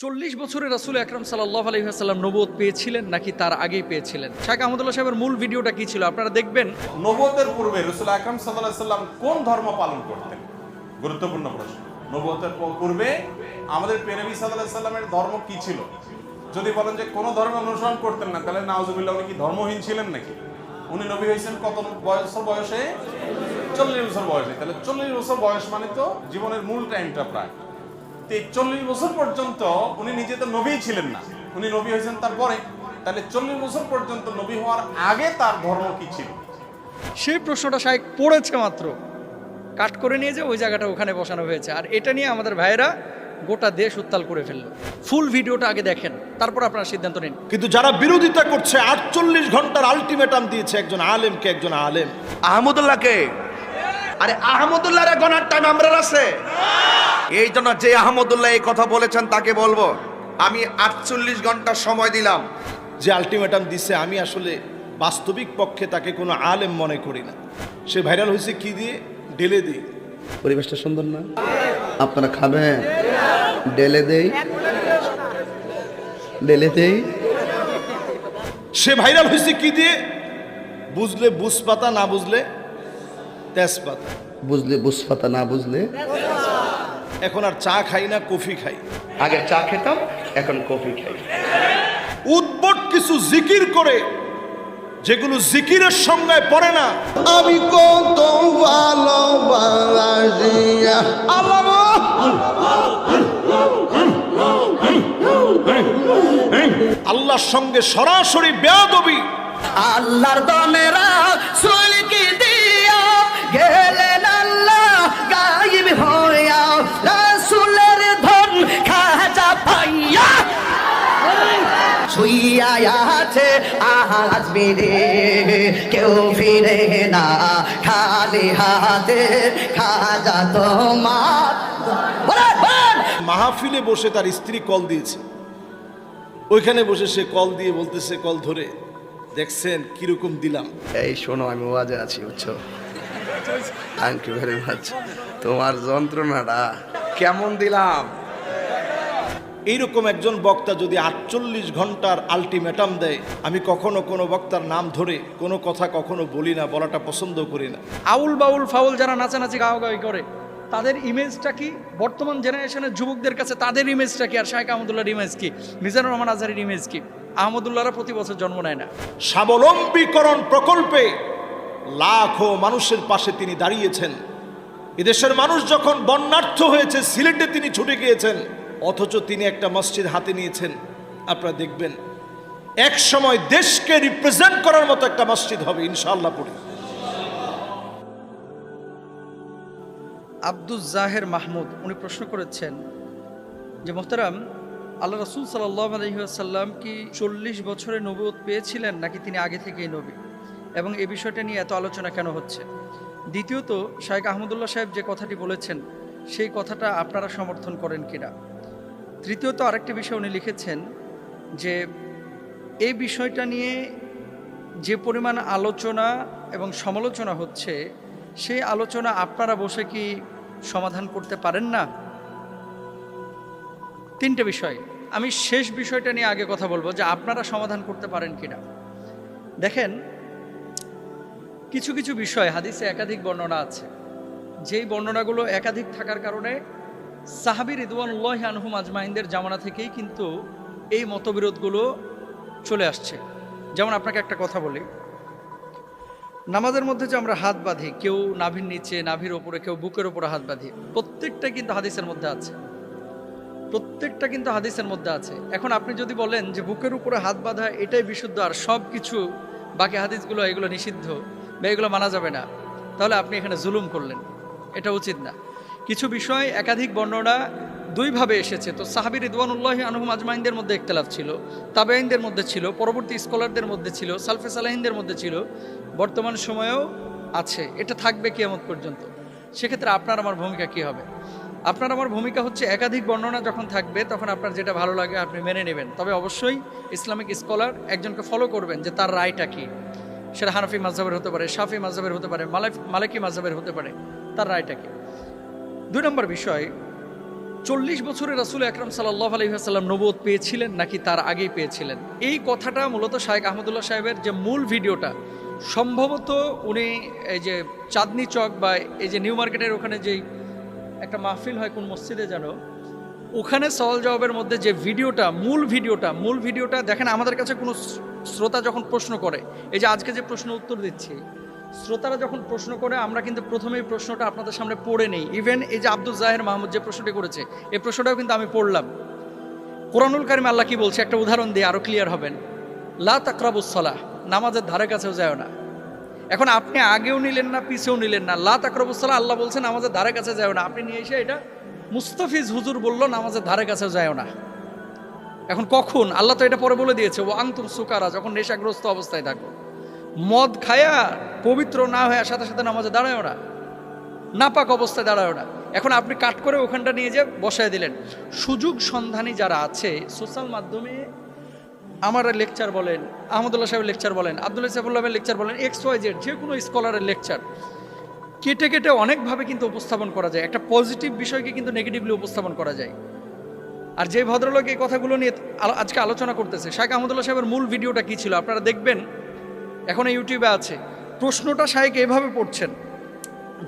40 বছরে রাসূল আকরাম সাল্লাল্লাহু আলাইহি ওয়াসাল্লাম নবুয়ত পেয়েছিলেন নাকি তার আগেই পেয়েছিলেন? শাইখ আহমদুল্লাহ সাহেবের মূল ভিডিওটা কি ছিল আপনারা দেখবেন। নবুয়তের পূর্বে রাসূল আকরাম সাল্লাল্লাহু আলাইহি সাল্লাম কোন ধর্ম পালন করতেন? গুরুত্বপূর্ণ প্রশ্ন। নবুয়তের পূর্বে আমাদের প্রিয় নবী সাল্লাল্লাহু আলাইহি সাল্লামের ধর্ম কি ছিল? যদি বলেন যে কোন ধর্ম অনুসরণ করতেন না, তাহলে নাউজুবিল্লাহ উনি কি ধর্মহীন ছিলেন নাকি? উনি নবী হয়েছেন কত বয়সে? 40 বছর বয়সে। তাহলে 40 বছর বয়স মানে তো জীবনের মূল টাইমটা প্রায়। 40 বছর পর্যন্ত উনি নিজে তো নবী ছিলেন না, উনি নবী হয়েছেন তারপরে। তাহলে 40 বছর পর্যন্ত নবী হওয়ার আগে তার ধর্ম কি ছিল? সেই প্রশ্নটা শাইখ পড়েছে মাত্র, কাট করে নিয়ে যে ওই জায়গাটা ওখানে বসানো হয়েছে। আর এটা নিয়ে আমাদের ভাইয়েরা গোটা দেশ উত্তাল করে ফেললো। ফুল ভিডিওটা আগে দেখেন, তারপর আপনারা সিদ্ধান্ত নিন। কিন্তু যারা বিরোধিতা করছে 48 ঘন্টার আলটিমেটাম দিয়েছে একজন আলেমকে, একজন আলেম আহমদুল্লাহকে। আরে আহমদুল্লাহর গণার টাইম আমরা আছে। এই জন্য যে আহমদুল্লাহ এই কথা বলেছেন তাকে বলবো আমি 48 ঘন্টা সময় দিলাম। যে আলটিমেটাম দিছে, আমি আসলে বাস্তবিক পক্ষে তাকে কোনো আলেম মনে করি না। সে ভাইরাল হয়েছে কি দিয়ে? ডেলে দিয়ে। পরিবেশটা সুন্দর না? আপনারা খাবেন? ডেলে দেই, ডেলে দেই। সে ভাইরাল হয়েছে কি দিয়ে? বুঝলে বুঝপাতা, না বুঝলে তেজপাতা। বুঝলে বুঝপাতা, না বুঝলে। এখন আর চা খাই না, কফি খাই। আগে চা খেতাম, এখন কফি খাই। উদ্ভট কিছু জিকির করে যেগুলো জিকিরের সঙ্গে পড়ে না। আমি কত ভালোবাসি আল্লাহর সঙ্গে সরাসরি বেয়াদবি। আল্লাহর দনেরা সুলকি দিয়া গেলেন আল্লাহ গায়েব হইয়া রাসূলের ধন খাজা পাইয়া শুইয়া আছে আজ মেরে কেউ ফিরে না খালি হাতে খাজা তোমার। মাহফিলে বসে তার স্ত্রী কল দিয়েছে, ওইখানে বসে সে কল দিয়ে বলতেছে, কল ধরে, দেখছেন কিরকম দিলাম। এই শোনো, আমি ওয়াজে আছি, বুঝছো? Thank you very much. তোমার যন্ত্রণাটা কেমন দিলাম? এইরকম একজন বক্তা যদি 48 ঘন্টার আলটিমেটাম দেয়, আমি কখনো কোনো বক্তার নাম ধরে কোনো কথা কখনো বলি না, বলাটা পছন্দ করি না। আউল বাউল ফাউল যারা নাচানাচি গাওয়াগাওয়ি করে তাদের ইমেজটা কি? বর্তমান জেনারেশনের যুবকদের কাছে তাদের ইমেজটা কি? আর শাইখ আহমদুল্লাহর ইমেজ কি? মিজানুর রহমান আজহারীর ইমেজ কি? আহমদুল্লাহরা প্রতি বছর জন্ম নেয় না। স্বাবলম্বীকরণ প্রকল্পে লাখো মানুষের পাশে তিনি দাঁড়িয়েছেন। এদেশের মানুষ যখন বন্যার্থ হয়েছে, সিলেটে তিনি ছুটে গিয়েছেন, অথচ তিনি একটা মসজিদ হাতে নিয়েছেন। আপনারা দেখবেন এক সময় দেশকে রিপ্রেজেন্ট করার মতো একটা মসজিদ হবে ইনশাআল্লাহ। পড়ি আব্দুল জাহের মাহমুদ উনি প্রশ্ন করেছেন যে মোহতারাম, আল্লাহ রাসূল সাল্লাল্লাহু আলাইহি ওয়াসাল্লাম কি 40 বছরে নবুয়ত পেয়েছিলেন নাকি তিনি আগে থেকেই নবী, এবং এই বিষয়টা নিয়ে এত আলোচনা কেন হচ্ছে? দ্বিতীয়ত, শাইখ আহমদুল্লাহ সাহেব যে কথাটি বলেছেন সেই কথাটা আপনারা সমর্থন করেন কিনা? তৃতীয়ত, আরেকটি বিষয় উনি লিখেছেন যে এই বিষয়টা নিয়ে যে পরিমাণ আলোচনা এবং সমালোচনা হচ্ছে, সেই আলোচনা আপনারা বসে কি সমাধান করতে পারেন না? তিনটে বিষয়। আমি শেষ বিষয়টা নিয়ে আগে কথা বলবো যে আপনারা সমাধান করতে পারেন কিনা। দেখেন, কিছু কিছু বিষয় হাদিসে একাধিক বর্ণনা আছে, যেই বর্ণনাগুলো একাধিক থাকার কারণে সাহাবী রিদওয়ানুল্লাহি আনহুম আজমাইনদের জামানা থেকেই কিন্তু এই মতবিরোধগুলো চলে আসছে। যেমন আপনাকে একটা কথা বলি, নামাজের মধ্যে যে আমরা হাত বাঁধি, কেউ নাভির নিচে, নাভির ওপরে, কেউ বুকের ওপরে হাত বাঁধি, প্রত্যেকটা কিন্তু হাদিসের মধ্যে আছে। প্রত্যেকটা কিন্তু হাদিসের মধ্যে আছে। এখন আপনি যদি বলেন যে বুকের উপরে হাত বাঁধা এটাই বিশুদ্ধ আর সব কিছু বাকি হাদিসগুলো এগুলো নিষিদ্ধ বা এগুলো মানা যাবে না, তাহলে আপনি এখানে জুলুম করলেন, এটা উচিত না। কিছু বিষয় একাধিক বর্ণনা দুইভাবে এসেছে, তো সাহাবী রিদওয়ানুল্লাহি আনহুম আজমাইনদের মধ্যে ইখতিলাফ ছিল, তাবেঈনদের মধ্যে ছিল, পরবর্তী স্কলারদের মধ্যে ছিল, সালফে সালেহিনদের মধ্যে ছিল, বর্তমান সময়েও আছে, এটা থাকবে কিয়ামত পর্যন্ত। সেক্ষেত্রে আপনার আমার ভূমিকা কি হবে? আপনার আমার ভূমিকা হচ্ছে একাধিক বর্ণনা যখন থাকবে তখন আপনার যেটা ভালো লাগে আপনি মেনে নেবেন, তবে অবশ্যই ইসলামিক স্কলার একজনকে ফলো করবেন যে তার রায়টা কি। সেটা হানাফি মাযহাবের হতে পারে, শাফি মাযহাবের হতে পারে, মালিকি মাযহাবের হতে পারে, তার রায়টা কি। 2 নম্বর বিষয়, 40 বছরে রাসূল আকরাম সাল্লাল্লাহু আলাইহি ওয়াসাল্লাম নবুয়ত পেয়েছিলেন নাকি তার আগেই পেয়েছিলেন? এই কথাটা মূলত শায়েখ আহমদুল্লাহ সাহেবের যে মূল ভিডিওটা, সম্ভবত উনি এই যে চাঁদনি চক বা এই যে নিউ মার্কেটের ওখানে যেই একটা মাহফিল হয় কোন মসজিদে যেন, ওখানে সওয়াল জবাবের মধ্যে যে ভিডিওটা, মূল ভিডিওটা দেখেন। আমাদের কাছে কোনো শ্রোতা যখন প্রশ্ন করে, এই যে আজকে যে প্রশ্ন উত্তর দিচ্ছি, শ্রোতারা যখন প্রশ্ন করে আমরা কিন্তু প্রথমেই প্রশ্নটা আপনাদের সামনে পড়ে নেই। ইভেন এই যে আব্দুল জাহের মাহমুদ যে প্রশ্নটি করেছে, এই প্রশ্নটাও কিন্তু আমি পড়লাম। কোরআনুল কারিমে আল্লাহ কি বলছে একটা উদাহরণ দিয়ে আরো ক্লিয়ার হবেন। লা তাকরাবুস সালাহ, নামাজের ধারে কাছেও যায় না। এখন আপনি আগেও নিলেন না, পিছেও নিলেন না। লা তাকরাবুস সালাহ আল্লাহ বলছেন নামাজের ধারে কাছে যায় না, আপনি নিয়ে এসে এটা মুস্তাফিজ হুজুর বলল নামাজের ধারে কাছেও যায় না। এখন কখন? আল্লাহ তো এটা পরে বলে দিয়েছে, ও আনতুম সুকারা, যখন নেশাগ্রস্ত অবস্থায় থাকো। মদ খায়া পবিত্র না হয়ে সাথে সাথে নামাজে দাঁড়ায় না, নাপাক অবস্থায় দাঁড়ায় না। এখন আপনি কাট করে ওখানটা নিয়ে যে বসায় দিলেন। সুযোগ সন্ধানী যারা আছে সোশ্যাল মাধ্যমে, আমার লেকচার বলেন, আহমদুল্লাহ সাহেবের লেকচার বলেন, আব্দুল্লাহ সাহেবের লেকচার বলেন, XYZ যে কোনো স্কলারের লেকচার কেটে কেটে অনেকভাবে কিন্তু উপস্থাপন করা যায়। একটা পজিটিভ বিষয়কে কিন্তু নেগেটিভলি উপস্থাপন করা যায়। আর যে ভদ্রলোক এই কথাগুলো নিয়ে আজকে আলোচনা করতেছে, শায়েখ আহমদুল্লাহ সাহেবের মূল ভিডিওটা কী ছিল আপনারা দেখবেন, এখন ইউটিউবে আছে। প্রশ্নটা শায়েখ এভাবে পড়ছেন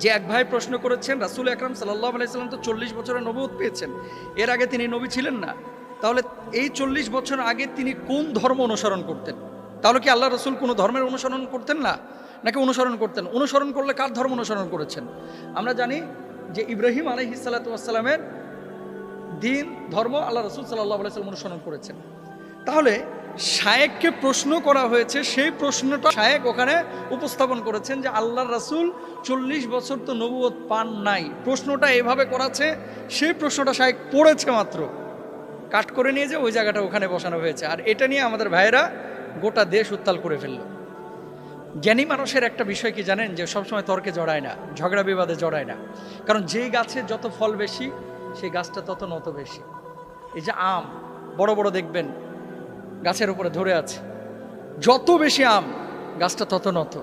যে এক ভাই প্রশ্ন করেছেন, রাসূল আকরাম সাল্লাল্লাহু আলাইহি সাল্লাম তো 40 বছরে নবুয়ত পেয়েছেন, এর আগে তিনি নবী ছিলেন না, তাহলে এই 40 বছর আগে তিনি কোন ধর্ম অনুসরণ করতেন? তাহলে কি আল্লাহ রসুল কোনো ধর্মের অনুসরণ করতেন না, নাকি অনুসরণ করতেন? অনুসরণ করলে কার ধর্ম অনুসরণ করেছেন? আমরা জানি যে ইব্রাহিম আলাইহিস সালাতু ওয়াস সালামের দিন ধর্ম আল্লাহ রসুল সাল্লাল্লাহু আলাইহি সাল্লাম অনুসরণ করেছেন। তাহলে শায়েখকে প্রশ্ন করা হয়েছে, সেই প্রশ্নটা শায়েখ ওখানে উপস্থাপন করেছেন যে আল্লাহর রাসূল 40 বছর তো নবুয়ত পান নাই। প্রশ্নটা এভাবে করাছে, সেই প্রশ্নটা শায়েখ পড়েছে মাত্র, কাট করে নিয়ে যে ওই জায়গাটা ওখানে বসানো হয়েছে। আর এটা নিয়ে আমাদের ভাইয়েরা গোটা দেশ উত্তাল করে ফেলল। জ্ঞানী মানুষের একটা বিষয় কি জানেন, যে সবসময় তর্কে জড়ায় না, ঝগড়া বিবাদে জড়ায় না। কারণ যেই গাছে যত ফল বেশি, সেই গাছটা তত নত বেশি। এই যে আম বড় বড় দেখবেন গাছের উপরে ধরে আছে, যত বেশি আম গাছটা তত নত।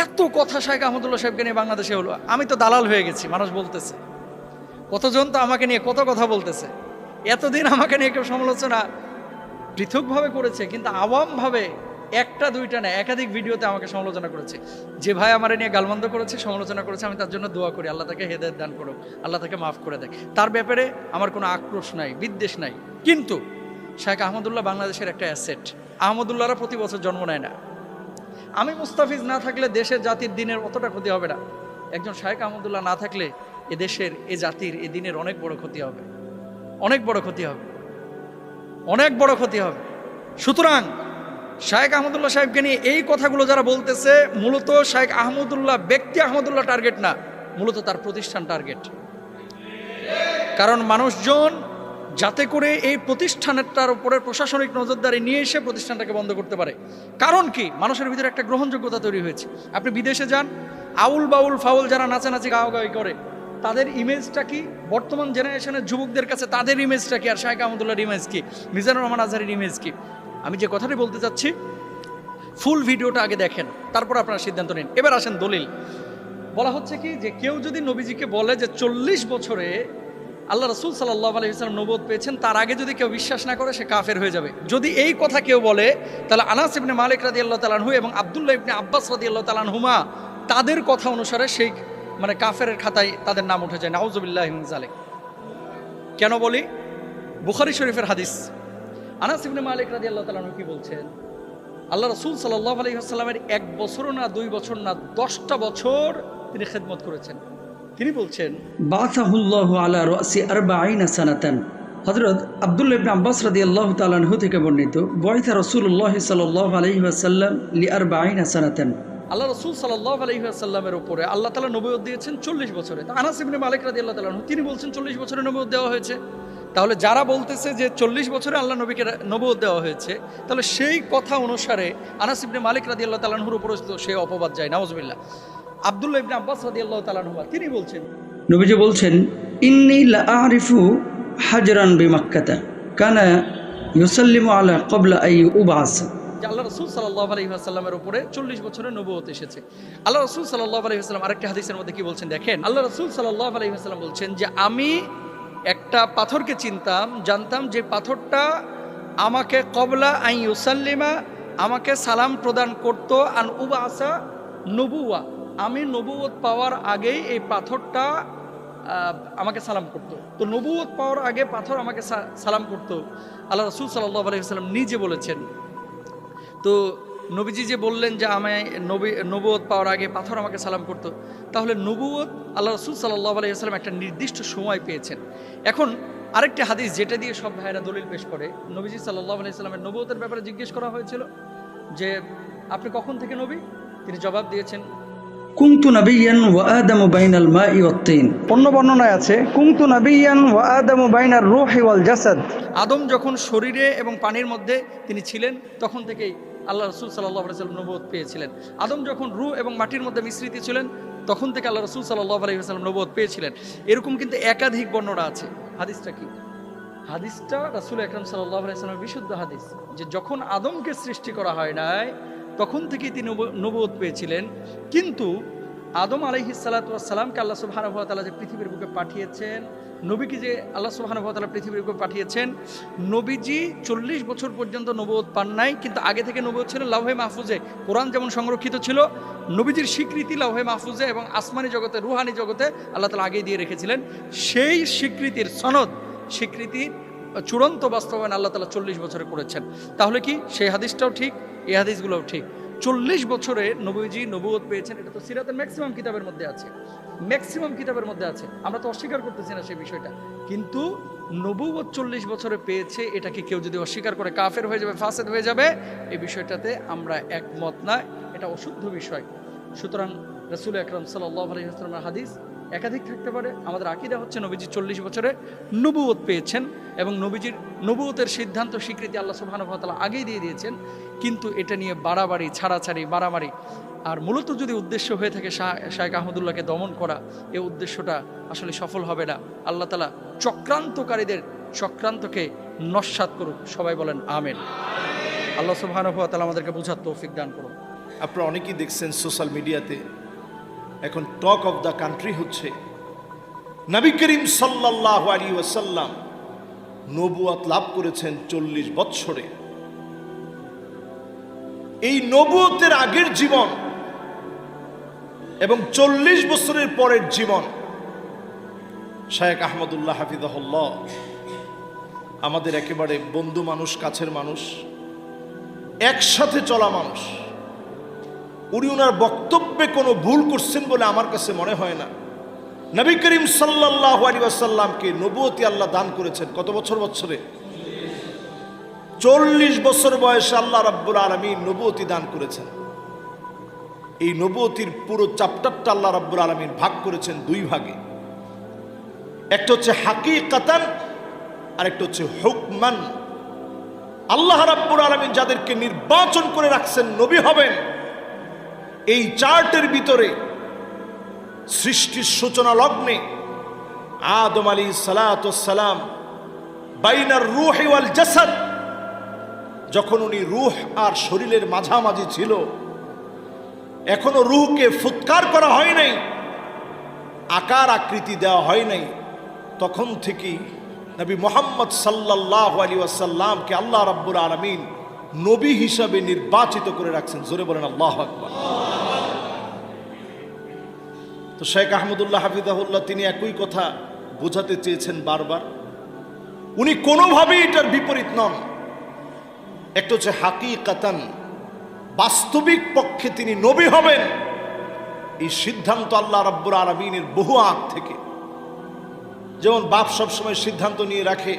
এত কথা শায়েখ আহমদুল্লাহ সাহেবকে নিয়ে বাংলাদেশে হলো, আমি তো দালাল হয়ে গেছি, মানুষ বলতেছে। কতজন তো আমাকে নিয়ে কত কথা বলতেছে। এতদিন আমাকে নিয়ে কেউ সমালোচনা পৃথকভাবে করেছে, কিন্তু আওয়ামভাবে একটা দুইটা না, একাধিক ভিডিওতে আমাকে সমালোচনা করেছে। যে ভাই আমার নিয়ে গালমন্দ করেছে, সমালোচনা করেছে, আমি তার জন্য দোয়া করি, আল্লাহ তাকে হেদায়েত দান করুক, আল্লাহ তাকে মাফ করে দেয়। তার ব্যাপারে আমার কোনো আক্রোশ নাই, বিদ্বেষ নাই। কিন্তু শায়েখ আহমদুল্লাহ বাংলাদেশের একটা অ্যাসেট। আহমদুল্লাহরা প্রতি বছর জন্ম নেয় না। আমি মুস্তাফিজ না থাকলে দেশের জাতির দিনের অতটা ক্ষতি হবে না। একজন শায়েখ আহমদুল্লাহ না থাকলে এ দেশের, এ জাতির, এ দিনের অনেক বড় ক্ষতি হবে, অনেক বড় ক্ষতি হবে, অনেক বড় ক্ষতি হবে। সুতরাং শায়েখ আহমদুল্লাহ সাহেবকে নিয়ে এই কথাগুলো যারা বলতেছে, মূলত শায়েখ আহমদুল্লাহ ব্যক্তি আহমদুল্লাহ টার্গেট না, মূলত তার প্রতিষ্ঠান টার্গেট। কারণ মানুষজন যাতে করে এই প্রতিষ্ঠানটার উপরে প্রশাসনিক নজরদারি নিয়ে এসে প্রতিষ্ঠানটাকে বন্ধ করতে পারে। কারণ কি? মানুষের ভিতরে একটা গ্রহণযোগ্যতা তৈরি হয়েছে। আপনি বিদেশে যান, আউল বাউল ফাউল যারা নাচানাচি গাওয়াগাওয়ি করে, তাদের ইমেজটা কি? বর্তমান জেনারেশনের যুবকদের কাছে তাদের ইমেজটা কি? আর শায়েখ আহমদুল্লাহর ইমেজ কি? মিজানুর রহমান আজহারীর ইমেজ কি? আমি যে কথাটি বলতে চাচ্ছি, ফুল ভিডিওটা আগে দেখেন, তারপর আপনারা সিদ্ধান্ত নিন। এবার আসেন দলিল। বলা হচ্ছে কি যে কেউ যদি নবীজিকে বলে যে 40 বছরে আল্লাহ রাসূল সাল্লাল্লাহু আলাইহি ওয়াসাল্লাম নবুয়ত পেয়েছেন, তার আগে যদি কেউ বিশ্বাস না করে সে কাফের হয়ে যাবে। যদি এই কথা কেউ বলে, তাহলে আনাস ইবনে মালিক রাদিয়াল্লাহু তাআলা আনহু এবং আব্দুল্লাহ ইবনে আব্বাস রাদিয়াল্লাহু তাআলা আনহুমা তাদের কথা অনুসারে সেই কাফেরের খাতায় তাদের নাম উঠে যায়। নাউযুবিল্লাহি মিন যালিক। কেন বলি? বুখারী শরীফের হাদিস। আনাস ইবনে মালিক রাদিয়াল্লাহু তাআলা আনহু কি বলছেন? আল্লাহ রাসূল সাল্লাল্লাহু আলাইহি ওয়াসাল্লামের 1 বছর না 2 বছর না 10টা বছর তিনি খেদমত করেছেন। তিনি বলছেন, বাসাহুল্লাহু আলা রাসি 40 সানাতান। হযরত আব্দুল্লাহ ইবনে আব্বাস রাদিয়াল্লাহু তাআলা আনহু থেকে বর্ণিত, বুইসা রাসূলুল্লাহ সাল্লাল্লাহু আলাইহি ওয়াসাল্লাম লি 40 সানাতান। আল্লাহ রাসূল সাল্লাল্লাহু আলাইহি ওয়াসাল্লামের উপরে আল্লাহ তাআলা নবুয়ত দিয়েছেন 40 বছরে। তা আনাস ইবনে মালিক রাদিয়াল্লাহু তাআলা আনহু তিনি বলছেন 40 বছরে নবুয়ত দেওয়া হয়েছে। তাহলে যারা বলতেছে যে 40 বছরে আল্লাহ নবীকে নবুয়ত দেওয়া হয়েছে, তাহলে সেই কথা অনুসারে আনাস ইবনে মালিক রাদিয়াল্লাহু তাআলা আনহুর উপর সেই অপবাদ যায়। নাউযুবিল্লাহ। আব্দুল্লাহ ইবনে আব্বাস রাদিয়াল্লাহু তাআলা আনহু তিনি বলছেন, নবীজি বলছেন, ইন্নী লা আরিফু হাজরান বিমাক্কাতা কানা ইউসাল্লিমু আলা ক্বাবলা আই ইউবাস। যে আল্লাহ রাসূল সাল্লাল্লাহু আলাইহি ওয়াসাল্লামের উপরে 40 বছরের নবুয়ত এসেছে। আল্লাহ রাসূল সাল্লাল্লাহু আলাইহি ওয়াসাল্লাম আরেকটা হাদিসের মধ্যে কি বলছেন দেখেন। আল্লাহ রাসূল সাল্লাল্লাহু আলাইহি ওয়াসাল্লাম বলছেন যে আমি একটা পাথরকে চিনতাম, জানতাম যে পাথরটা আমাকে কবলা আই ইউসাল্লিমা, আমাকে সালাম প্রদান করত, আন উবাসা নবুয়া, আমি নবুয়ত পাওয়ার আগেই এই পাথরটা আমাকে সালাম করতো। তো নবুয়ত পাওয়ার আগে পাথর আমাকে সালাম করতো, আল্লাহ রাসূল সাল্লাল্লাহু আলাইহি ওয়াসাল্লাম নিজে বলেছেন। তো নবীজি যে বললেন যে আমি নবুয়ত পাওয়ার আগে পাথর আমাকে সালাম করতো, তাহলে নবুয়ত আল্লাহ রাসূল সাল্লাল্লাহু আলাইহি ওয়াসাল্লাম একটা নির্দিষ্ট সময় পেয়েছেন। এখন আরেকটি হাদিস যেটা দিয়ে সব ভাইয়েরা দলিল পেশ করে, নবীজি সাল্লাল্লাহু আলাইহি ওয়াসাল্লামের নবুয়তের ব্যাপারে জিজ্ঞেস করা হয়েছিল যে আপনি কখন থেকে নবী? তিনি জবাব দিয়েছেন কুনতু নাবিয়ান ওয়া আদামু বাইনাল মাই ওয়াত তিন। অন্য বর্ণনায় আছে কুনতু নাবিয়ান ওয়া আদামু বাইনার রূহি ওয়াল জাসাদ। আদম যখন শরীরে এবং পানির মধ্যে তিনি ছিলেন তখন থেকেই আল্লাহ রাসূল সাল্লাল্লাহু আলাইহি ওয়াসাল্লাম নবুয়ত পেয়েছিলেন। আদম যখন রূহ এবং মাটির মধ্যে মিশ্রিত ছিলেন তখন থেকে আল্লাহ রাসূল সাল্লাল্লাহু আলাইহি ওয়াসাল্লাম নবুয়ত পেয়েছিলেন। এরকম কিন্তু একাধিক বর্ণনা আছে। হাদিসটা কি? হাদিসটা রাসূল আকরাম সাল্লাল্লাহু আলাইহি ওয়াসাল্লামের বিশুদ্ধ হাদিস, যে যখন আদমকে সৃষ্টি করা হয় নাই তখন থেকেই তিনি নবুয়ত পেয়েছিলেন। কিন্তু আদম আলাইহিস সালাতু ওয়াস সালামকে আল্লাহ সুবহানাহু ওয়া তাআলা যে পৃথিবীর বুকে পাঠিয়েছেন, নবীকে যে আল্লাহ সুবহানাহু ওয়া তাআলা পৃথিবীর বুকে পাঠিয়েছেন, নবীজি 40 বছর পর্যন্ত নবুয়ত পান নাই, কিন্তু আগে থেকে নবুয়ত ছিল লাওহে মাহফুজে। কোরআন যেমন সংরক্ষিত ছিল, নবীজির স্বীকৃতি লাওহে মাহফুজে এবং আসমানি জগতে, রুহানি জগতে আল্লাহ তাআলা আগেই দিয়ে রেখেছিলেন। সেই স্বীকৃতির সনদ, স্বীকৃতির চূড়ান্ত বাস্তবায়ন আল্লাহ তাআলা 40 বছরে করেছেন। তাহলে কি সেই হাদিসটাও ঠিক, এই হাদিসগুলোও ঠিক? 40 বছরে নবীজি নবুয়ত পেয়েছেন, এটা তো সিরাতের ম্যাক্সিমাম কিতাবের মধ্যে আছে, ম্যাক্সিমাম কিতাবের মধ্যে আছে। আমরা তো অস্বীকার করতেছি না সেই বিষয়টা, কিন্তু নবুয়ত 40 বছরে পেয়েছে, এটাকে কেউ যদি অস্বীকার করে কাফের হয়ে যাবে, ফাসেদ হয়ে যাবে, এই বিষয়টাতে আমরা একমত না, এটা অশুদ্ধ বিষয়। সুতরাং রাসূল আকরাম সাল্লাল্লাহু আলাইহি ওয়াসাল্লামের হাদিস একাধিক থাকতে পারে। আমাদের আকীদা হচ্ছে নবীজি 40 বছরে নবুয়ত পেয়েছেন এবং নবীজির নবুয়তের সিদ্ধান্ত স্বীকৃতি আল্লাহ সুবহানাহু ওয়া তাআলা আগেই দিয়ে দিয়েছেন। কিন্তু এটা নিয়ে বাড়াবাড়ি, ছাড়াছাড়ি, মারামারি, আর মূলত যদি উদ্দেশ্য হয়ে থাকে শায়েখ আহমদুল্লাহকে দমন করা, এই উদ্দেশ্যটা আসলে সফল হবে না। আল্লাহ তাআলা চক্রান্তকারীদের চক্রান্তকে নস্যাৎ করুক, সবাই বলেন আমিন। আল্লাহ সুবহানাহু ওয়া তাআলা আমাদেরকে বুঝার তৌফিক দান করুন। আপনারা অনেকেই দেখছেন সোশ্যাল মিডিয়াতে এখন টক অফ দ্য কান্ট্রি হচ্ছে নবী করিম সাল্লাল্লাহু আলাইহি ওয়াসাল্লাম নবুয়ত লাভ করেছেন 40 বছরে। এই নবুয়তের আগের জীবন এবং 40 বছরের পরের জীবন, শায়েখ আহমদুল্লাহ হাফিজাহুল্লাহ আমাদের একেবারে বন্ধু মানুষ, কাছের মানুষ, একসাথে চলা মানুষ, উনি ওনার বক্তব্যে কোনো ভুল করছেন বলে আমার কাছে মনে হয় না। নবী করিম সাল্লাল্লাহু আলাইহি ওয়াসাল্লামকে নবুয়তি আল্লাহ দান করেছেন কত বছরে? 40 বছর বয়সে আল্লাহ রাব্বুল আলামিন নবুয়তি দান করেছেন। এই নবুয়তির পুরো চ্যাপ্টারটা আল্লাহ রাব্বুল আলামিন ভাগ করেছেন 2 ভাগে। একটা হচ্ছে হাকিকাতান আর একটা হচ্ছে হুকমান। আল্লাহ রাব্বুল আলামিন যাদেরকে নির্বাচন করে রাখছেন নবী হবেন, এই চার্টের ভিতরে সৃষ্টির সূচনা লগ্নে আদম আলাইহিস সালাতু ওয়াস সালাম বাইনার রূহি ওয়াল জাসাদ, যখন উনি রূহ আর শরীরের মাঝামাঝি ছিল, এখনো রূহকে ফুৎকার করা হয় নাই, আকার আকৃতি দেওয়া হয় নাই, তখন থেকেই নবী মুহাম্মদ সাল্লাল্লাহু আলাইহি ওয়াসাল্লামকে আল্লাহ রাব্বুল আলামিন নবী হিসাবে নির্বাচিত করে রাখছেন। জোরে বলেন আল্লাহু আকবার। তো শায়েখ আহমদুল্লাহ হাফিজাহুল্লাহ তিনি একই কথা বোঝাতে চেয়েছেন বারবার। উনি কোনোভাবেই এটার বিপরীত নন। একটা হচ্ছে হাকিকাতান, বাস্তবিক পক্ষে তিনি নবী হবেন, এই সিদ্ধান্ত আল্লাহ রাব্বুল আলামিনের বহু আগ থেকে। যেমন বাপ সবসময় সিদ্ধান্ত নিয়ে রাখে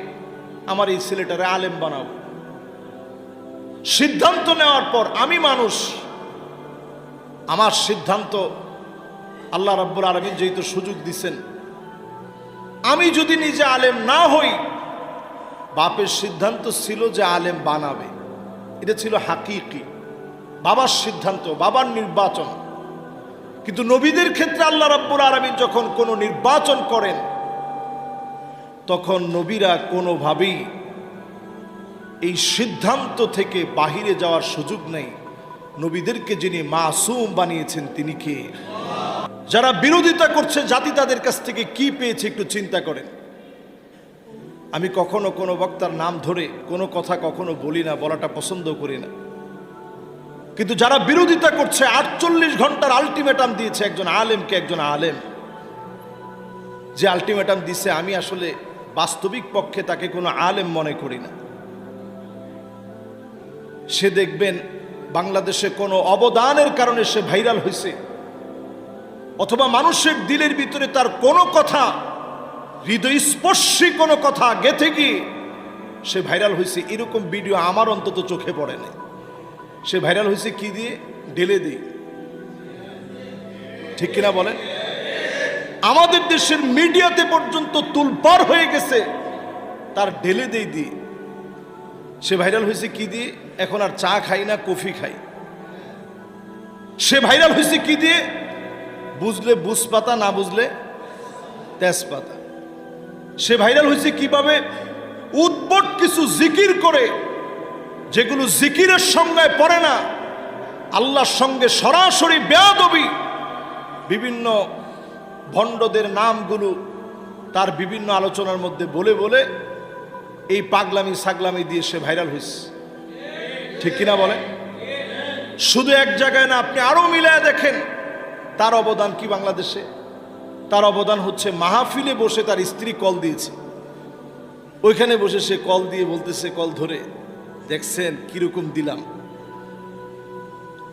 আমার এই ছেলেটারে আলেম বানাবো, সিদ্ধান্ত নেওয়ার পর আমি মানুষ, আমার সিদ্ধান্ত আল্লাহ রাব্বুল আলামিন যেহেতু সুযোগ দিচ্ছেন, আমি যদি নিজে আলেম না হই, বাপের সিদ্ধান্ত ছিল যে আলেম বানাবে, এটা ছিল হাকিকি বাবার সিদ্ধান্ত, বাবার নির্বাচন। কিন্তু নবীদের ক্ষেত্রে আল্লাহ রাব্বুল আলামিন যখন কোনো নির্বাচন করেন, তখন নবীরা কোনোভাবেই এই সিদ্ধান্ত থেকে বাহিরে যাওয়ার সুযোগ নেই। নবীদেরকে যিনি মাসুম বানিয়েছেন তিনি কে? যারা বিরোধিতা করছে জাতি তাদের কাছ থেকে কি পেয়েছে একটু চিন্তা করেন। আমি কখনো কোনো বক্তার নাম ধরে কোনো কথা কখনো বলি না, বলাটা পছন্দ করি না। কিন্তু যারা বিরোধিতা করছে, 48 ঘন্টার আলটিমেটাম দিয়েছে একজন আলেমকে, একজন আলেম যে আলটিমেটাম দিছে, আমি আসলে বাস্তবিক পক্ষে তাকে কোনো আলেম মনে করি না। সে দেখবেন বাংলাদেশে কোনো অবদানের কারণে সে ভাইরাল হয়েছে, অথবা মানুষের দিলের ভিতরে তার কোনো কথা, হৃদয়স্পর্শী কোনো কথা গেঁথে গিয়ে সে ভাইরাল হয়েছে, এরকম ভিডিও আমার অন্তত চোখে পড়ে না। সে ভাইরাল হয়েছে কি দিয়ে? ঢেলে দিয়ে। ঠিক কিনা বলেন? আমাদের দেশের মিডিয়াতে পর্যন্ত তুলপার হয়ে গেছে তার ঢেলে দেই দিয়ে। সে ভাইরাল হয়েছে কি দিয়ে? এখন আর চা খাই না, কফি খাই। সে ভাইরাল হয়েছে কি দিয়ে? বুঝলে বুঝপাতা, না বুঝলে তেজপাতা। সে ভাইরাল হয়েছে কিভাবে? উদ্ভট কিছু জিকির করে, যেগুলো জিকিরের সঙ্গে পড়ে না, আল্লাহর সঙ্গে সরাসরি বেয়াদবি, বিভিন্ন ভণ্ডদের নামগুলো তার বিভিন্ন আলোচনার মধ্যে বলে বলে এই পাগলামি সাগলামি দিয়ে সে ভাইরাল হয়েছে। ঠিক কিনা বলে? শুধু এক জায়গায় না, আপনি আরো মিলায় দেখেন তার অবদান কি বাংলাদেশে। তার অবদান হচ্ছে মাহফিলে বসে তার স্ত্রী কল দিয়েছে, ওইখানে বসে সে কল দিয়ে বলতেছে, কল ধরে, দেখছেন কিরকম দিলাম।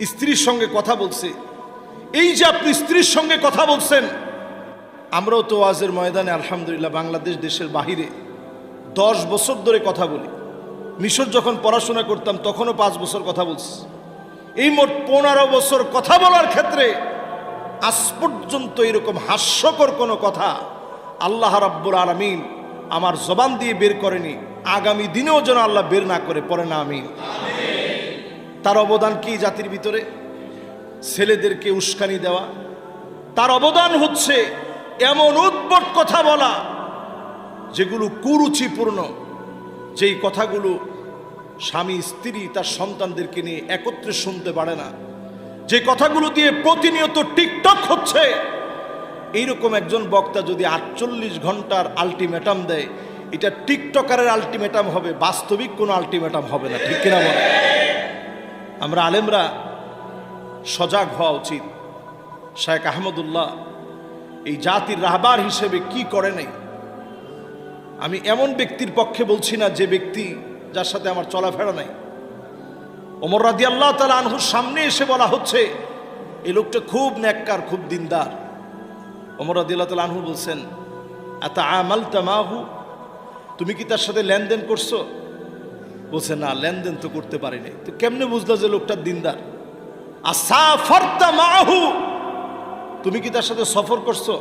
স্ত্রীর সঙ্গে কথা বলছে। এই যে আপনি স্ত্রীর সঙ্গে কথা বলছেন, আমরাও তো ওয়াজের ময়দানে আলহামদুলিল্লাহ বাংলাদেশ দেশের বাহিরে 10 বছর ধরে কথা বলি। মিশর যখন পড়াশোনা করতাম তখনও 5 বছর কথা বলছি। এই মোট 15 বছর কথা বলার ক্ষেত্রে আজ পর্যন্ত এরকম হাস্যকর কোনো কথা আল্লাহ রাব্বুল আলামিন আমার জবান দিয়ে বের করেনি, আগামী দিনেও যেন আল্লাহ বের না করে, পড়ে না আমিন। তার অবদান কি জাতির ভিতরে? ছেলেদেরকে উস্কানি দেওয়া। তার অবদান হচ্ছে এমন উদ্ভট কথা বলা যেগুলো কুরুচিপূর্ণ, যেই কথাগুলো স্বামী স্ত্রী তার সন্তানদেরকে নিয়ে একত্রে শুনতে পারে না, যে কথাগুলো দিয়ে প্রতিনিয়ত টিকটক হচ্ছে। এইরকম একজন বক্তা যদি 48 ঘন্টার আলটিমেটাম দেয়, এটা টিকটকারের আলটিমেটাম হবে, বাস্তবিক কোনো আলটিমেটাম হবে না। ঠিক কিনা বলে? আমরা আলেমরা সজাগ হওয়া উচিত। শায়েখ আহমদুল্লাহ এই জাতির রাহবার হিসেবে কি করে নাই। আমি এমন ব্যক্তির পক্ষে বলছি না যে ব্যক্তি যার সাথে আমার চলাফেরা নাই। ওমর রাদিয়াল্লাহু তাআলা আনহুর সামনে এসে বলা হচ্ছে এই লোকটা খুব নেককার, খুব দিনদার। ওমর রাদিয়াল্লাহু তাআলা আনহু বলছেন, আতাআমালতা মাহু, তুমি কি তার সাথে লেনদেন করছো? বলছে, না, লেনদেন তো করতে পারি নাই। তো কেমনে বুঝলো যে লোকটা দিনদার? আসাফারতা মাহু, তুমি কি তার সাথে সফর করছো?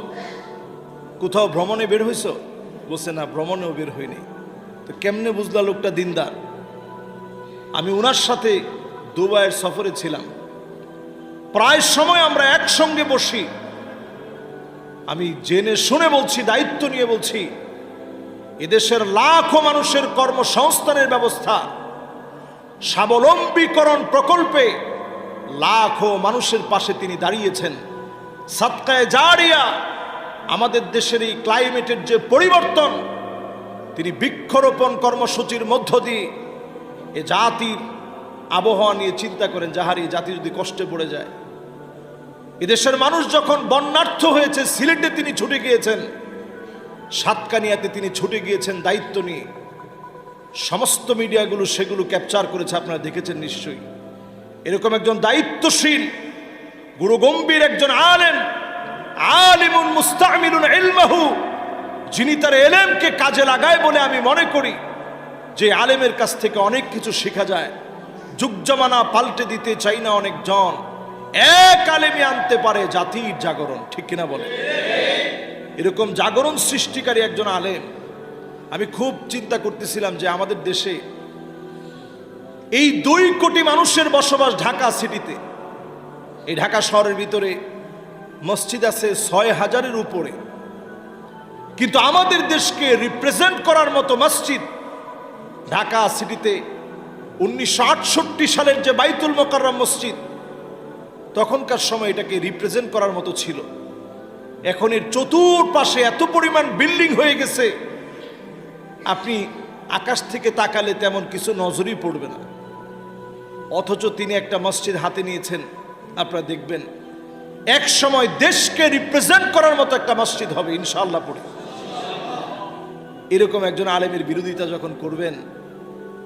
কোথাও ভ্রমণে বের হইছো? বলছে, না, ভ্রমণেও বের হইনি। তো কেমনে বুঝলা লোকটা দিনদার? আমি ওনার সাথে দুবাইয়ের সফরে ছিলাম, প্রায় সময় আমরা একসঙ্গে বসি। আমি জেনে শুনে বলছি, দায়িত্ব নিয়ে বলছি, এদেশের লাখো মানুষের কর্মসংস্থানের ব্যবস্থা, স্বাবলম্বীকরণ প্রকল্পে লাখো মানুষের পাশে তিনি দাঁড়িয়েছেন। সাদকায়ে জারিয়া, আমাদের দেশের এই ক্লাইমেটের যে পরিবর্তন, তিনি বৃক্ষরোপণ কর্মসূচির মধ্য দিয়ে এ জাতির আবহাওয়া নিয়ে চিন্তা করেন, যাহার এই জাতি যদি কষ্টে পড়ে যায়। এদেশের মানুষ যখন বন্যার্থ হয়েছে, সিলেটে তিনি ছুটে গিয়েছেন, সাতকানিয়াতে তিনি ছুটে গিয়েছেন দায়িত্ব নিয়ে। সমস্ত মিডিয়াগুলো সেগুলো ক্যাপচার করেছে, আপনারা দেখেছেন নিশ্চয়ই। এরকম একজন দায়িত্বশীল গুরুগম্ভীর একজন আলেম, আলিমুন মুস্তামিলুন ইলমাহু, যিনি তার এলেমকে কাজে লাগায় বলে আমি মনে করি যে আলেমের কাছ থেকে অনেক কিছু শেখা যায়। যুগ জামানা পাল্টে দিতে চাই না অনেকজন, এক আলেমই আনতে পারে জাতির জাগরণ। ঠিক কিনা বলে? এরকম জাগরণ সৃষ্টিকারী একজন আলেম। আমি খুব চিন্তা করতেছিলাম যে আমাদের দেশে এই 2 কোটি মানুষের বসবাস ঢাকা সিটিতে। এই ঢাকা শহরের ভিতরে মসজিদ আছে 6000-এর উপরে, কিন্তু আমাদের দেশকে রিপ্রেজেন্ট করার মতো মসজিদ ঢাকা সিটিতে 1968 সালের যে বাইতুল মোকাররম মসজিদ, তখনকার সময় এটাকে রিপ্রেজেন্ট করার মতো ছিল। এখন এর চতুর্পাশে এত পরিমাণ বিল্ডিং হয়ে গেছে, আপনি আকাশ থেকে তাকালে তেমন কিছু নজরই পড়বে না, অথচ তিনি একটা মসজিদ হাতে নিয়েছেন। আপনারা দেখবেন এক সময় দেশকে রিপ্রেজেন্ট করার মতো একটা মসজিদ হবে ইনশাআল্লাহ পড়ে। এরকম একজন আলেমের বিরোধিতা যখন করবেন,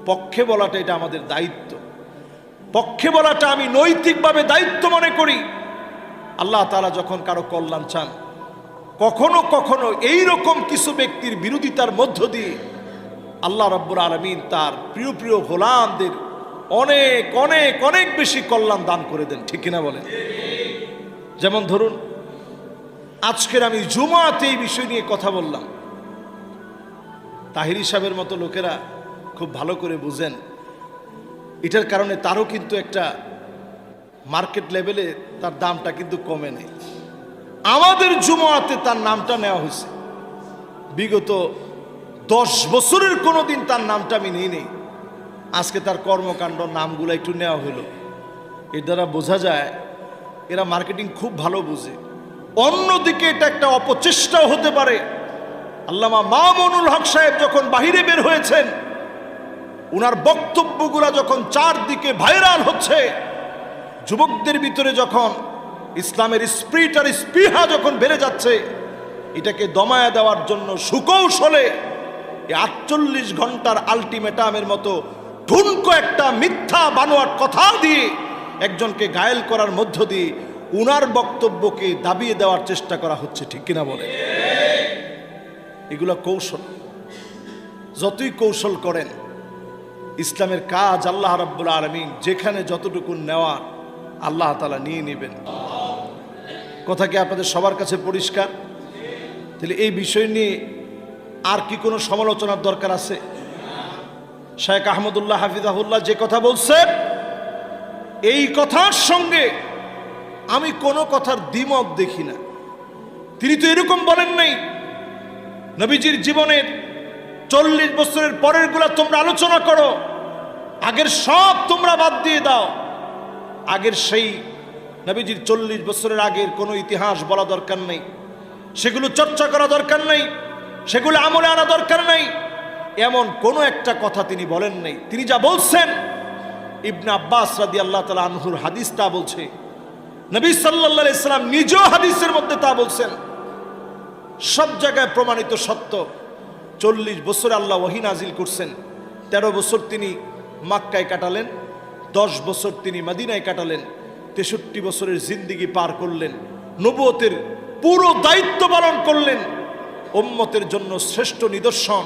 পক্ষে বলাটা এটা আমাদের দায়িত্ব, পক্ষে বলাটা আমি নৈতিকভাবে দায়িত্ব মনে করি। আল্লাহ তাআলা যখন কারো কল্যাণ চান, কখনো কখনো এইরকম কিছু ব্যক্তির বিরোধিতার মধ্য দিয়ে আল্লাহ রাব্বুল আলামিন তার প্রিয় প্রিয় গোলামদের অনেক অনেক অনেক বেশি কল্যাণ দান করে দেন, ঠিক কিনা বলেন? যেমন ধরুন, আজকের আমি জুমাতে এই বিষয় নিয়ে কথা বললাম, তাহিরি সাহেবের মতো লোকেরা খুব ভালো করে বুঝেন, এটার কারণে তারও কিন্তু একটা মার্কেট লেভেলে তার দামটা কিন্তু কমে নেই। আমাদের জুমাতে তার নামটা নেওয়া হয়েছে, বিগত 10 বছরের কোনোদিন তার নামটা আমি নিই নেই। আজকে তার কর্মকাণ্ড নামগুলো একটু নেওয়া হলো। এর দ্বারা বোঝা যায় এরা মার্কেটিং খুব ভালো বুঝে। অন্যদিকে এটা একটা অপচেষ্টাও হতে পারে। আল্লামা মামুনুল হক সাহেব যখন বাহিরে বের হয়েছেন, উনার বক্তব্যগুলো যখন চারদিকে ভাইরাল হচ্ছে, যুবকদের ভিতরে যখন ইসলামের স্পিরিট আর স্পৃহা যখন বেড়ে যাচ্ছে, এটাকে দমায়া দেওয়ার জন্য সুকৌশলে 48 ঘন্টার আলটিমেটামের মতো ঠুনকো একটা মিথ্যা বানোয়াট কথা দিয়ে একজনকে ঘায়েল করার মধ্য দিয়ে উনার বক্তব্যকে দাবিয়ে দেওয়ার চেষ্টা করা হচ্ছে, ঠিক কিনা বলে? এগুলো কৌশল। যতই কৌশল করেন, ইসলামের কাজ আল্লাহ রাব্বুল আলামিন যেখানে যতটুকু নেওয়ার আল্লাহ তাআলা নিয়ে নেবেন। কথা কি আপনাদের সবার কাছে পরিষ্কার? তাহলে এই বিষয় নিয়ে আর কি কোনো সমালোচনার দরকার আছে? শেখ আহমদুল্লাহ হাফিজাহুল্লাহ যে কথা বলছেন, এই কথার সঙ্গে আমি কোনো কথার দ্বিমত দেখি না। তিনি তো এরকম বলেন নাই, নবীজির জীবনের 40 বছরের পরের গুলা তোমরা আলোচনা করো, আগের সব তোমরা বাদ দিয়ে দাও। আগের সেই নবীজির 40 বছরের আগের কোনো ইতিহাস বলা দরকার নেই, সেগুলো চর্চা করা দরকার নেই, সেগুলো আমলে আনা দরকার নেই, এমন কোনো একটা কথা তিনি বলেন নাই। তিনি যা বলছেন, ইবনে আব্বাস রাদিয়াল্লাহু তাআলা আনহুর হাদিস তা বলছে, নবী সাল্লাল্লাহু আলাইহি সাল্লাম নিজেও হাদিসের মধ্যে তা বলছেন। সব জায়গায় প্রমাণিত সত্য। 40 বছর আল্লাহ ওহী নাজিল করছেন, 13 বছর তিনি মক্কায় কাটালেন, 10 বছর তিনি মদিনায় কাটালেন, 63 বছরের জিন্দেগি পার করলেন, নবুয়তের পুরো দায়িত্ব পালন করলেন। উম্মতের জন্য শ্রেষ্ঠ নিদর্শন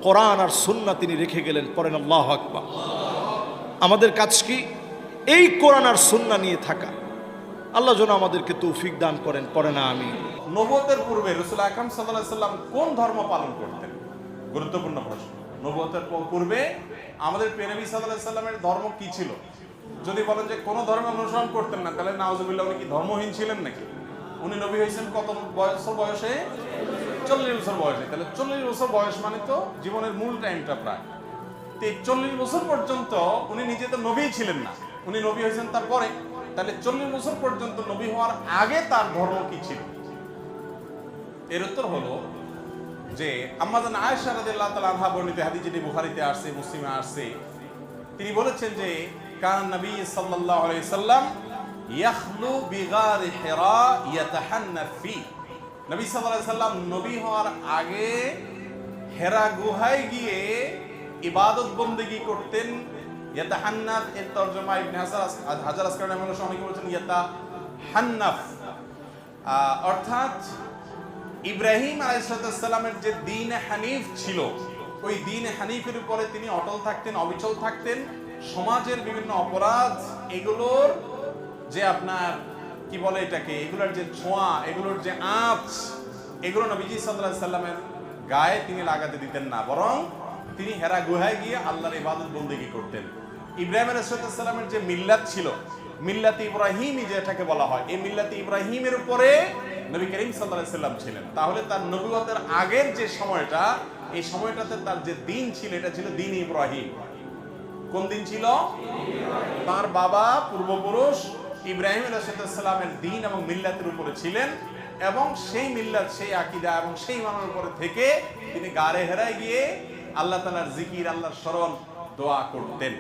কোরআন আর সুন্নাহ তিনি রেখে গেলেন। পড়েন আল্লাহু আকবার। আমাদের কাজ কি? এই কোরআন আর সুন্নাহ নিয়ে থাকা। আল্লাহ যেন আমাদেরকে তৌফিক দান করেন। পড়েন আমিন। নবুয়তের পূর্বে রাসূল আকরাম সাল্লাল্লাহু আলাইহি সাল্লাম কোন ধর্ম পালন করতেন? গুরুত্বপূর্ণ প্রশ্ন। নবুয়তের পূর্বে আমাদের প্রিয় নবী সাল্লাল্লাহু আলাইহি সাল্লামের ধর্ম কি ছিল? যদি বলেন যে কোন ধর্ম অনুসরণ করতেন না, তাহলে নাউজুবিল্লাহ, উনি কি ধর্মহীন ছিলেন নাকি? উনি নবী হয়েছেন কত বছর বয়সে? 40 বছর বয়সে। তাহলে 40 বছর বয়স মানে তো জীবনের মূল টাইমটা প্রায়। তো 40 বছর পর্যন্ত উনি নিজে তো নবী ছিলেন না, উনি নবী হয়েছেন তারপরে। তাহলে 40 বছর পর্যন্ত নবী হওয়ার আগে তার ধর্ম কি ছিল? এর উত্তর হলো যে আম্মা জান আয়েশা রাদিয়াল্লাহু তাআলা আনহা বর্ণিত হাদিস, যেটি বুখারীতে আসছে, মুসলিমে আসছে, তিনি বলেছেন যে কান নবী সাল্লাল্লাহু আলাইহি সাল্লাম ইয়াখলু বিগার হিরা ইয়াতাহান্নাফ ফি। নবী সাল্লাল্লাহু আলাইহি সাল্লাম নবী হওয়ার আগে হেরা গুহায় গিয়ে ইবাদত বন্দেগী করতেন। ইয়াতাহান্নাফ এর তরজমা ইবনে হাজার আসকালানি রাহিমাহুল্লাহ অনেকে বলেছেন ইয়াতাহান্নাফ, অর্থাৎ ইব্রাহিম আলাইহিস সালামের যে দ্বীন হানিফ ছিল, ওই দ্বীন হানিফের উপরে তিনি অটল থাকতেন, অবিচল থাকতেন। সমাজের বিভিন্ন অপরাধ, এগুলোর যে আপনার কি বলে এটাকে, এগুলোর যে ছোঁয়া, এগুলোর যে আঁচ, এগুলো নবীজি সাল্লাল্লাহু আলাইহি সাল্লামের গায়ে তিনি লাগাতে দিতেন না, বরং তিনি হেরা গুহায় গিয়ে আল্লাহর ইবাদত বন্দেগী করতেন। ইব্রাহিম আলাইহিস সালামের যে মিল্লাত ছিল, মিল্লাতে ইব্রাহিমী যেটাকে বলা হয়, এই মিল্লাতে ইব্রাহিমের উপরে নবী করিম সাল্লাল্লাহু আলাইহি সাল্লাম ছিলেন। তাহলে তার নবুয়তের আগের যে সময়টা, এই সময়টাতে তার যে দিন ছিল, এটা ছিল দিন ইব্রাহিম। কোন দিন ছিল? তার বাবা পূর্বপুরুষ ইব্রাহিম আলাইহিস সালামের দিন এবং মিল্লাতের উপরে ছিলেন, এবং সেই মিল্লাত, সেই আকীদা এবং সেই মানের উপরে থেকে তিনি গারে হেরায় গিয়ে আল্লাহ তাআলার জিকির, আল্লাহর স্মরণ, দোয়া করতেন।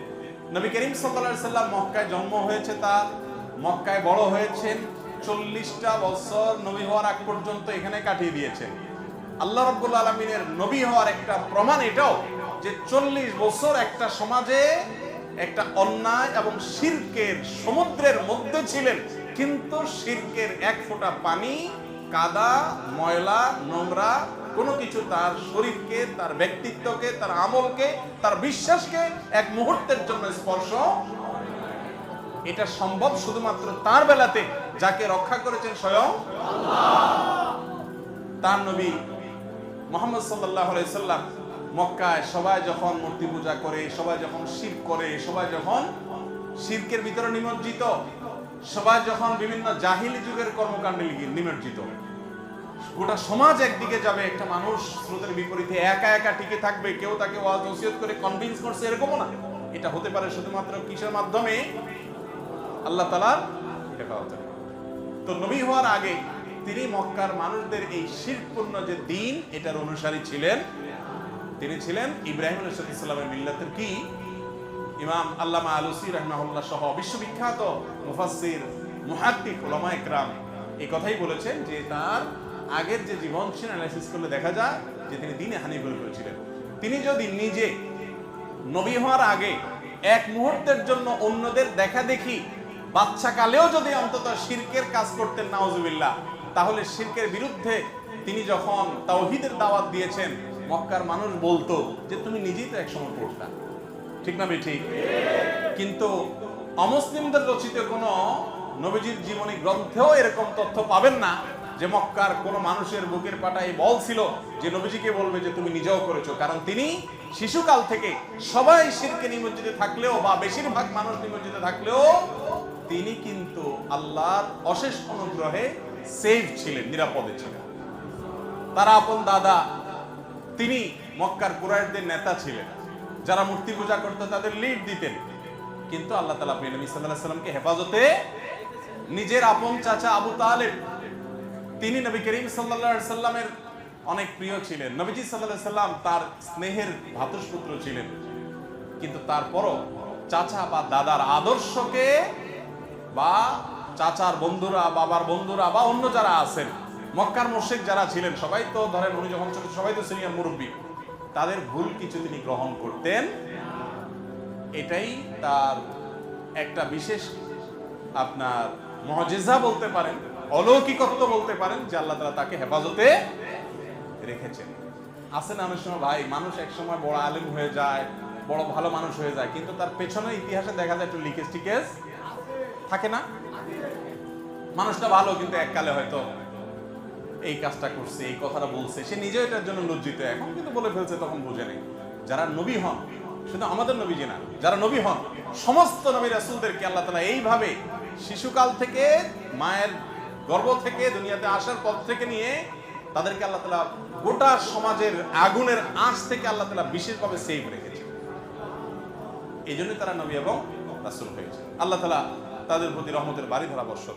নবী করিম সাল্লাল্লাহু আলাইহি সাল্লাম মক্কায় জন্ম হয়েছে, তার মক্কায় বড় হয়েছেন, 40টা বছর নবী হওয়ার আগ পর্যন্ত এখানে কাটিয়ে দিয়েছেন। আল্লাহ রাব্বুল আলামিনের নবী হওয়ার একটা প্রমাণ এটাও যে 40 বছর একটা সমাজে একটা অন্যায় এবং শিরকের সমুদ্রের মধ্যে ছিলেন, কিন্তু শিরকের এক ফোঁটা পানি, কাদা, ময়লা, নোংরা কোনো কিছু তার শরীরকে, তার ব্যক্তিত্বকে, তার আমলকে, তার বিশ্বাসকে এক মুহূর্তের জন্য স্পর্শ। এটা সম্ভব শুধুমাত্র তার বেলাতে, যাকে রক্ষা করেছেন স্বয়ং তার নবী মুহাম্মদ সাল্লাল্লাহু আলাইহি সাল্লাম। মক্কায় সবাই যখন মূর্তি পূজা করে, সবাই যখন শিরক করে, সবাই যখন শিরকের ভিতরে নিমজ্জিত, সবাই যখন বিভিন্ন জাহিলি যুগের কর্মকাণ্ডে নিমজ্জিত, গোটা সমাজ একদিকে যাবে, একটা মানুষ স্রোতের বিপরীতে একা একা টিকে থাকবে, কেউ তাকে ওয়াজ নসিহত করে কনভিন্স করছে, এরকমও না। এটা হতে পারে শুধুমাত্র কিসের মাধ্যমে? আল্লাহ তাআলার হেফাজতে। তো নবী হওয়ার আগে তিনি মক্কার মানুষদের এই শিরকপূর্ণ যে দিন, এটার অনুসারী ছিলেন। তিনি ছিলেন ইব্রাহিম আলাইহিস সালামের মিল্লাতের কি ইমাম আল্লামা আলুসি রাহিমাহুল্লাহ সহ বিশ্ববিখ্যাত মুফাসসির, মুহাদ্দিস, উলামায়ে কেরাম এই কথাই বলেছেন যে তার আগের যে জীবন সে অ্যানালাইসিস করলে দেখা যায় যে তিনি দ্বীনে হানিফের উপরে ছিলেন। তিনি যদি নিজে নবী হওয়ার আগে এক মুহূর্তের জন্য অন্যদের দেখা দেখি বাচ্চা কালেও যদি অন্তত শিরকের কাজ করতেন, নাউজুবিল্লাহ, তাহলে শিরকের বিরুদ্ধে তিনি যখন তাওহীদের দাওয়াত দিয়েছেন, মক্কার মানুষ বলতো যে তুমি নিজেই তো একসময় পড়তা, ঠিক না ঠিক? কিন্তু অমুসলিমদের রচিত কোনো নবীজির জীবনী গ্রন্থেও এরকম তথ্য পাবেন না যে মক্কার কোনো মানুষের বুকের পাটায় বল ছিল যে নবীজিকে বলবে যে তুমি নিজেও করেছো। কারণ তিনি শিশুকাল থেকে সবাই শিরকে নিমজ্জিত থাকলেও বা বেশিরভাগ মানুষ নিমজ্জিত থাকলেও তিনি কিন্তু আল্লাহর অশেষ অনুগ্রহে সেফ ছিলেন, নিরাপদে ছিলেন। তার আপন দাদা তিনি মক্কার কুরাইশদের নেতা ছিলেন, যারা মূর্তি পূজা করতো তাদের লিড দিতেন। কিন্তু আল্লাহ তাআলা নবী সাল্লাল্লাহু আলাইহি সাল্লামকে হেফাজতে নিজের আপন চাচা আবু তালেব, তিনি নবী করিম সাল্লাল্লাহু আলাইহি সাল্লামের অনেক প্রিয় ছিলেন। নবীজি সাল্লাল্লাহু আলাইহি সাল্লাম তার স্নেহের ভ্রাতুষ্পুত্র ছিলেন, কিন্তু তারপরও চাচা বা দাদার আদর্শকে বা চাচার বন্ধুরা, বাবার বন্ধুরা বা অন্য যারা আছেন, মক্কার মুশরিক যারা ছিলেন, সবাই তো ধরেন উনি যখন ছোট, সবাই তো সিনিয়র মুরব্বী, তাদের ভুল কিছু তিনি গ্রহণ করতেন। এটাই তার একটা বিশেষ আপনার মুজিজা বলতে পারেন, অলৌকিকত্ব বলতে পারেন, যে আল্লাহ তাআলা তাকে হেফাজতে রেখেছেন। আছে না অনেক সময় ভাই, মানুষ এক সময় বড় আলেম হয়ে যায়, বড় ভালো মানুষ হয়ে যায়, কিন্তু তার পেছনে ইতিহাসে দেখা যায় একটু লিকেজ টিকেজ থাকে না? মানুষটা ভালো, কিন্তু এককালে হয়তো এই কাজটা করছে, এই কথাটা বলছে, সে নিজেও এটার জন্য লজ্জিত, এখন কিন্তু বলে ফেলছে, তখন বুঝে নেই। যারা নবী হন, শুধু আমাদের নবীজি না, যারা নবী হন, সমস্ত নবী রাসূলদেরকে আল্লাহ তাআলা এইভাবে শিশুকাল থেকে, মায়ের গর্ভ থেকে, দুনিয়াতে আসার পর থেকে নিয়ে তাদেরকে আল্লাহ তাআলা গোটা সমাজের আগুনের আঁচ থেকে আল্লাহ তাআলা বিশেষভাবে সেভ রেখেছে। এই জন্যই তারা নবী এবং রাসূল হয়েছে। আল্লাহ তাআলা তাদের প্রতি রহমতের বাড়ি ধারা বর্ষণ